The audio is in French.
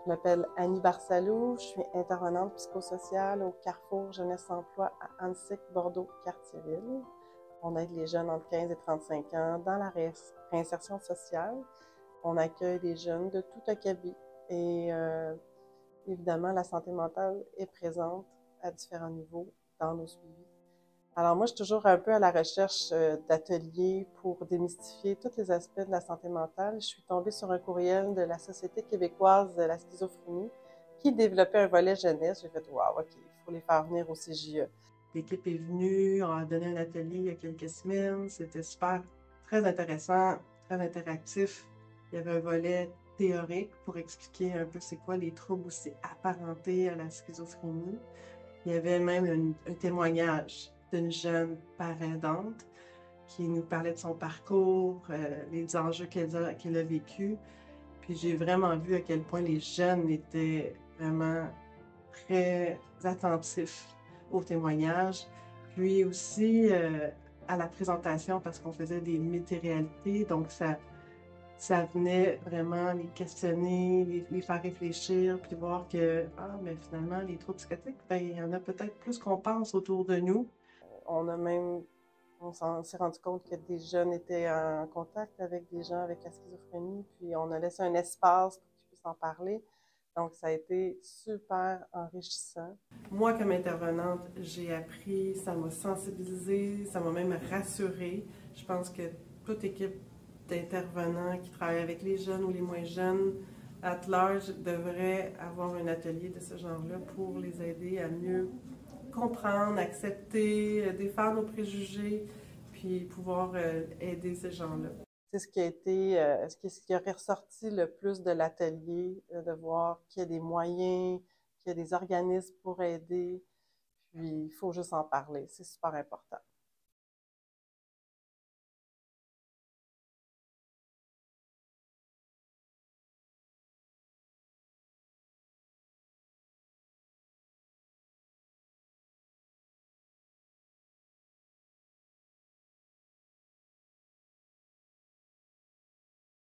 Je m'appelle Annie Barsalou, je suis intervenante psychosociale au Carrefour Jeunesse Emploi à Annecy, Bordeaux, Cartierville. On aide les jeunes entre 15 et 35 ans dans la réinsertion sociale. On accueille des jeunes de tout acabit et évidemment, la santé mentale est présente à différents niveaux dans nos suivis. Alors moi, je suis toujours un peu à la recherche d'ateliers pour démystifier tous les aspects de la santé mentale. Je suis tombée sur un courriel de la Société québécoise de la schizophrénie qui développait un volet jeunesse. J'ai fait « Wow, OK, il faut les faire venir au CJE ». L'équipe est venue, on a donné un atelier il y a quelques semaines. C'était super, très intéressant, très interactif. Il y avait un volet théorique pour expliquer un peu c'est quoi les troubles aussi apparentés à la schizophrénie. Il y avait même un témoignage d'une jeune parrainante qui nous parlait de son parcours, les enjeux qu'elle a vécus. Puis j'ai vraiment vu à quel point les jeunes étaient vraiment très attentifs aux témoignages. Puis aussi à la présentation parce qu'on faisait des mythes et réalités. Donc ça venait vraiment les questionner, les faire réfléchir, puis voir que, mais finalement, les troubles psychotiques, ben, il y en a peut-être plus qu'on pense autour de nous. On s'est rendu compte que des jeunes étaient en contact avec des gens avec la schizophrénie, puis on a laissé un espace pour qu'ils puissent en parler. Donc, ça a été super enrichissant. Moi, comme intervenante, j'ai appris, ça m'a sensibilisée, ça m'a même rassurée. Je pense que toute équipe d'intervenants qui travaillent avec les jeunes ou les moins jeunes, at large, devrait avoir un atelier de ce genre-là pour les aider à mieux comprendre, accepter, défaire nos préjugés, puis pouvoir aider ces gens-là. C'est ce qui a été, ce qui aurait ressorti le plus de l'atelier, de voir qu'il y a des moyens, qu'il y a des organismes pour aider, puis il faut juste en parler, c'est super important.